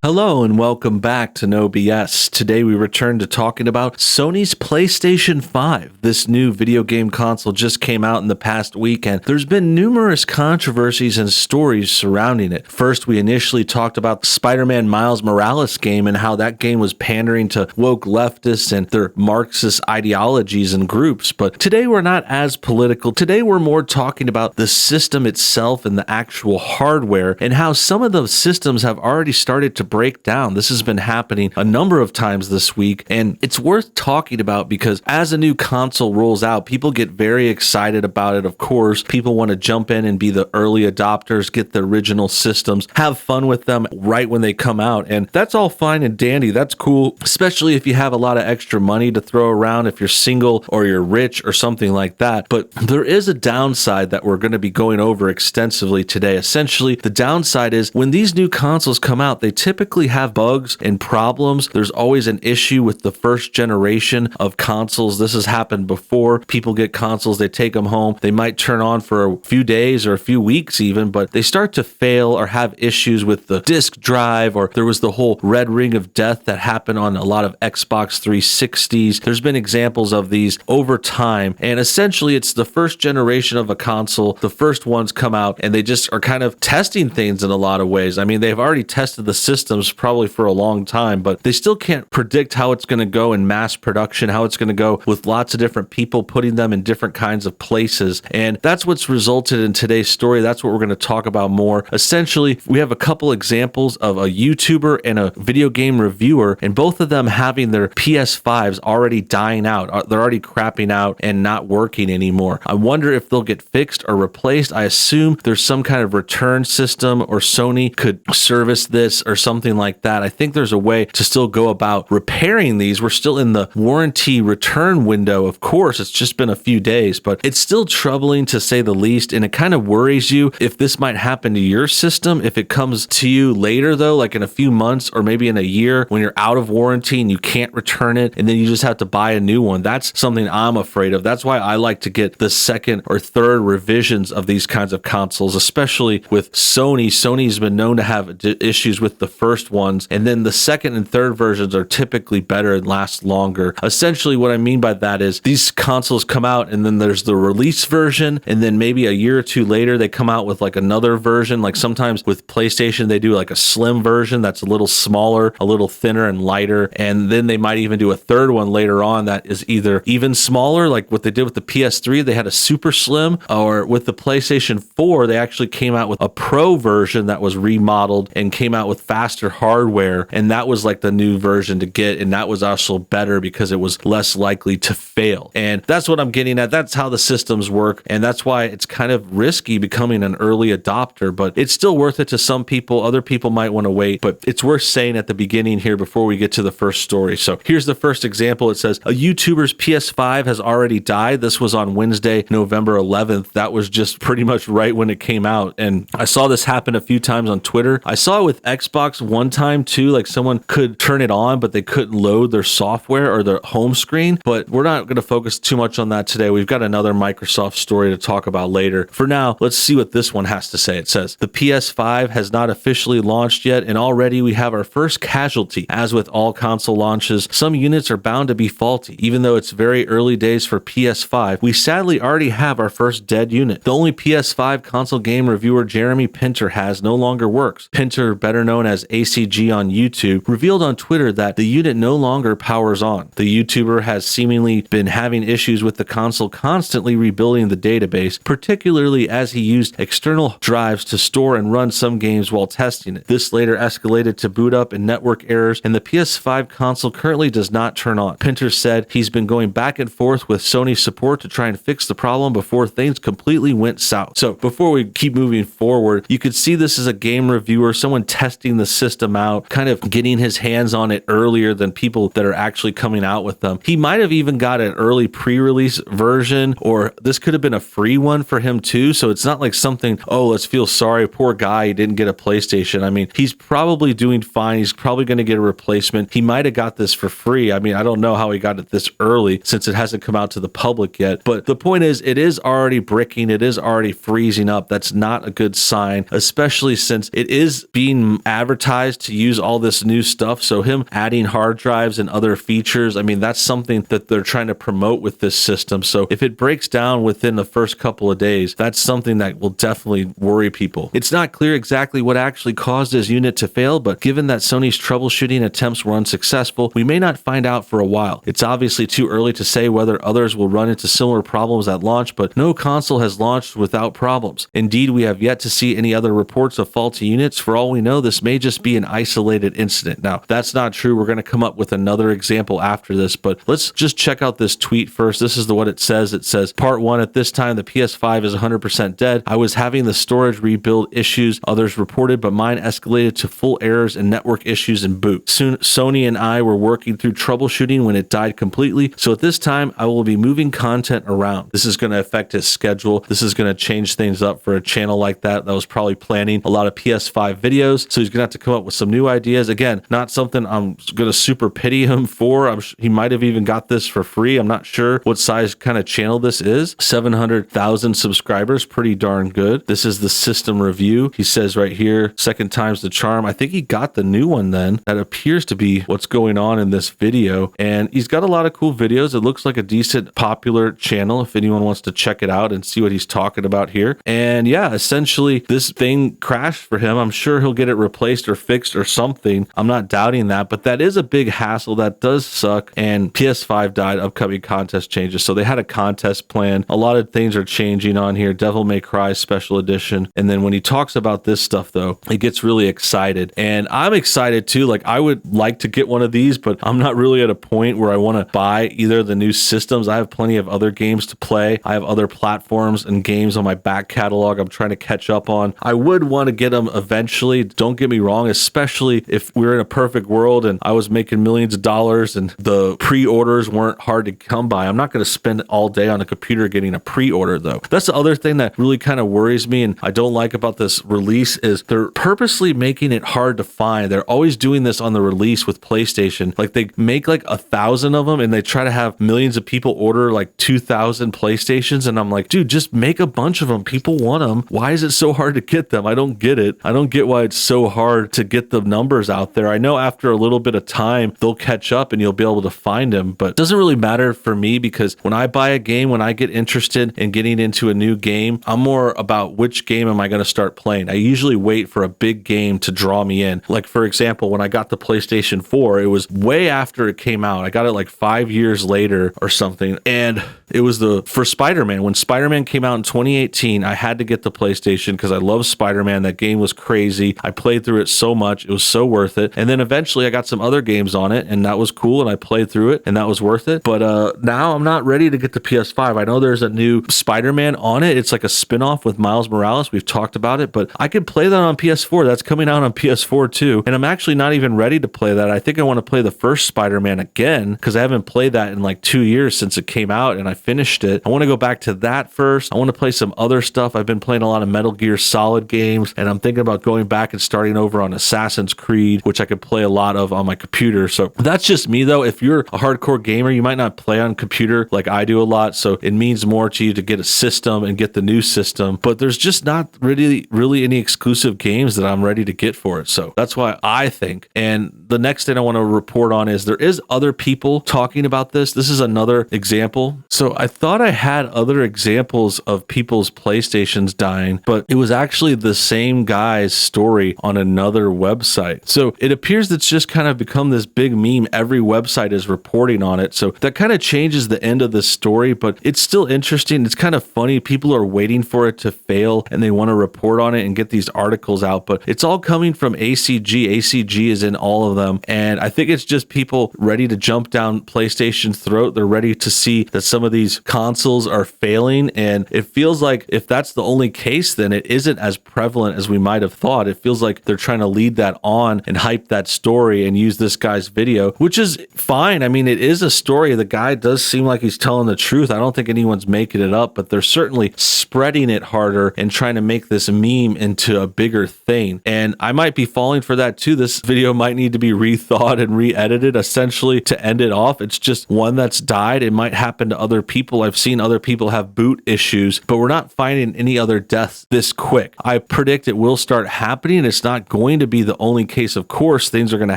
Hello and welcome back to NoBS. Today we return to talking about Sony's PlayStation 5. This new video game console just came out in the past week and there's been numerous controversies and stories surrounding it. First, we initially talked about the Spider-Man Miles Morales game and how that game was pandering to woke leftists and their Marxist ideologies and groups. But today we're not as political. Today we're more talking about the system itself and the actual hardware and how some of those systems have already started to break down. This has been happening a number of times this week, and it's worth talking about because as a new console rolls out, people get very excited about it. Of course, people want to jump in and be the early adopters, get the original systems, have fun with them right when they come out, and that's all fine and dandy. That's cool, especially if you have a lot of extra money to throw around, if you're single or you're rich or something like that. But there is a downside that we're going to be going over extensively today. Essentially, the downside is when these new consoles come out, they typically have bugs and problems. There's always an issue with the first generation of consoles. This has happened before. People get consoles, they take them home. They might turn on for a few days or a few weeks even, but they start to fail or have issues with the disk drive, or there was the whole red ring of death that happened on a lot of Xbox 360s. There's been examples of these over time, and essentially it's the first generation of a console. The first ones come out and they just are kind of testing things in a lot of ways. I mean, they've already tested the systems probably for a long time, but they still can't predict how it's going to go in mass production, how it's going to go with lots of different people putting them in different kinds of places. And that's what's resulted in today's story. That's what we're going to talk about more. Essentially, we have a couple examples of a YouTuber and a video game reviewer, and both of them having their PS5s already dying out. They're already crapping out and not working anymore. I wonder if they'll get fixed or replaced. I assume there's some kind of return system, or Sony could service this or something like that. I think there's a way to still go about repairing these. We're still in the warranty return window. Of course, it's just been a few days, but it's still troubling to say the least. And it kind of worries you if this might happen to your system. If it comes to you later, though, like in a few months or maybe in a year when you're out of warranty and you can't return it, and then you just have to buy a new one. That's something I'm afraid of. That's why I like to get the second or third revisions of these kinds of consoles, especially with Sony. Sony's been known to have issues with the first ones, and then the second and third versions are typically better and last longer. Essentially, what I mean by that is these consoles come out and then there's the release version, and then maybe a year or two later they come out with like another version. Like sometimes with PlayStation they do like a slim version that's a little smaller, a little thinner and lighter, and then they might even do a third one later on that is either even smaller, like what they did with the PS3. They had a super slim, or with the PlayStation 4 they actually came out with a Pro version that was remodeled and came out with faster hardware, and that was like the new version to get, and that was also better because it was less likely to fail. And that's what I'm getting at. That's how the systems work, and that's why it's kind of risky becoming an early adopter, but it's still worth it to some people. Other people might want to wait, but it's worth saying at the beginning here before we get to the first story. So here's the first example. It says a YouTuber's PS5 has already died. This was on Wednesday, November 11th. That was just pretty much right when it came out, and I saw this happen a few times on Twitter. I saw it with Xbox one time too, like someone could turn it on but they couldn't load their software or their home screen. But we're not going to focus too much on that today. We've got another Microsoft story to talk about later. For now, let's see what this one has to say. It says the PS5 has not officially launched yet, and already we have our first casualty. As with all console launches, some units are bound to be faulty. Even though it's very early days for PS5, we sadly already have our first dead unit. The only PS5 console game reviewer Jeremy Pinter has no longer works. Pinter, better known as ACG on YouTube, revealed on Twitter that the unit no longer powers on. The YouTuber has seemingly been having issues with the console constantly rebuilding the database, particularly as he used external drives to store and run some games while testing it. This later escalated to boot up and network errors, and the PS5 console currently does not turn on. Pinter said he's been going back and forth with Sony support to try and fix the problem before things completely went south. So before we keep moving forward, you could see this as a game reviewer, someone testing the system out, kind of getting his hands on it earlier than people that are actually coming out with them. He might have even got an early pre-release version, or this could have been a free one for him too. So it's not like something, oh, let's feel sorry, poor guy, he didn't get a PlayStation. I mean, he's probably doing fine. He's probably going to get a replacement. He might have got this for free. I mean, I don't know how he got it this early since it hasn't come out to the public yet. But the point is, it is already bricking. It is already freezing up. That's not a good sign, especially since it is being advertised advertised to use all this new stuff. So him adding hard drives and other features, I mean, that's something that they're trying to promote with this system. So if it breaks down within the first couple of days, that's something that will definitely worry people. It's not clear exactly what actually caused his unit to fail, but given that Sony's troubleshooting attempts were unsuccessful, we may not find out for a while. It's obviously too early to say whether others will run into similar problems at launch, but no console has launched without problems. Indeed, we have yet to see any other reports of faulty units. For all we know, this may just be an isolated incident. Now, that's not true. We're going to come up with another example after this, but let's just check out this tweet first. This is what it says. It says, part 1, at this time, the PS5 is 100% dead. I was having the storage rebuild issues others reported, but mine escalated to full errors and network issues in boot. Soon, Sony and I were working through troubleshooting when it died completely. So at this time, I will be moving content around. This is going to affect his schedule. This is going to change things up for a channel like that was probably planning a lot of PS5 videos. So he's going to have to come up with some new ideas. Again, not something I'm going to super pity him for. He might have even got this for free. I'm not sure what size kind of channel this is. 700,000 subscribers, pretty darn good. This is the system review. He says right here, second time's the charm. I think he got the new one then. That appears to be what's going on in this video. And he's got a lot of cool videos. It looks like a decent popular channel if anyone wants to check it out and see what he's talking about here. And yeah, essentially this thing crashed for him. I'm sure he'll get it replaced or fixed or something. I'm not doubting that, but that is a big hassle. That does suck. And PS5 died, upcoming contest changes. So they had a contest plan. A lot of things are changing on here. Devil May Cry special edition. And then when he talks about this stuff though, he gets really excited. And I'm excited too. Like I would like to get one of these, but I'm not really at a point where I want to buy either of the new systems. I have plenty of other games to play. I have other platforms and games on my back catalog I'm trying to catch up on. I would want to get them eventually. Don't get me wrong, especially if we were in a perfect world and I was making millions of dollars and the pre-orders weren't hard to come by. I'm not going to spend all day on a computer getting a pre-order though. That's the other thing that really kind of worries me and I don't like about this release is they're purposely making it hard to find. They're always doing this on the release with PlayStation. Like they make like 1,000 of them and they try to have millions of people order like 2,000 PlayStations. And I'm like, dude, just make a bunch of them. People want them. Why is it so hard to get them? I don't get it. I don't get why it's so hard to get the numbers out there. I know after a little bit of time, they'll catch up and you'll be able to find them, but it doesn't really matter for me because when I buy a game, when I get interested in getting into a new game, I'm more about which game am I going to start playing. I usually wait for a big game to draw me in. Like for example, when I got the PlayStation 4, it was way after it came out. I got it like 5 years later or something. And it was for Spider-Man. When Spider-Man came out in 2018, I had to get the PlayStation because I love Spider-Man. That game was crazy. I played through it so much. It was so worth it. And then eventually I got some other games on it and that was cool. And I played through it and that was worth it. But now I'm not ready to get the PS5. I know there's a new Spider-Man on it. It's like a spin-off with Miles Morales. We've talked about it, but I could play that on PS4. That's coming out on PS4 too. And I'm actually not even ready to play that. I think I want to play the first Spider-Man again because I haven't played that in like 2 years since it came out and I finished it. I want to go back to that first. I want to play some other stuff. I've been playing a lot of Metal Gear Solid games and I'm thinking about going back and starting over on Assassin's Creed, which I could play a lot of on my computer. So that's just me though. If you're a hardcore gamer, you might not play on computer like I do a lot. So it means more to you to get a system and get the new system, but there's just not really any exclusive games that I'm ready to get for it. So that's why I think. And the next thing I want to report on is there is other people talking about this. This is another example. So I thought I had other examples of people's PlayStations dying, but it was actually the same guy's story on another website. So it appears that's just kind of become this big meme. Every website is reporting on it. So that kind of changes the end of the story, but it's still interesting. It's kind of funny. People are waiting for it to fail and they want to report on it and get these articles out, but it's all coming from ACG. ACG is in all of them. And I think it's just people ready to jump down PlayStation's throat. They're ready to see that some of these consoles are failing. And it feels like if that's the only case, then it isn't as prevalent as we might have thought. It feels like they're trying to lead that on and hype that story and use this guy's video, which is fine. I mean, it is a story. The guy does seem like he's telling the truth. I don't think anyone's making it up, but they're certainly spreading it harder and trying to make this meme into a bigger thing. And I might be falling for that too. This video might need to be rethought and re-edited essentially to end it off. It's just one that's died. It might happen to other people. I've seen other people have boot issues, but we're not finding any other deaths this quick. I predict it will start happening. It's not going going to be the only case. Of course, things are going to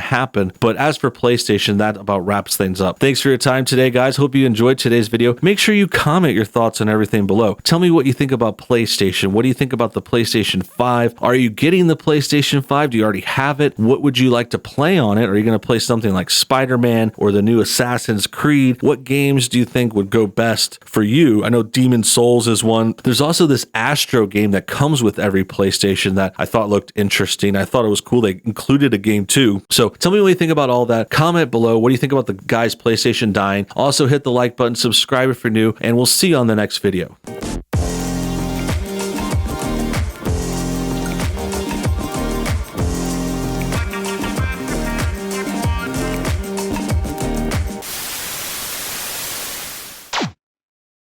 happen. But as for PlayStation, that about wraps things up. Thanks for your time today, guys. Hope you enjoyed today's video. Make sure you comment your thoughts on everything below. Tell me what you think about PlayStation. What do you think about the PlayStation 5? Are you getting the PlayStation 5? Do you already have it? What would you like to play on it? Are you going to play something like Spider-Man or the new Assassin's Creed? What games do you think would go best for you? I know Demon Souls is one. There's also this Astro game that comes with every PlayStation that I thought looked interesting. I thought it was cool. They included a game too. So tell me what you think about all that. Comment below. What do you think about the guy's PlayStation dying? Also hit the like button, subscribe if you're new, and we'll see you on the next video.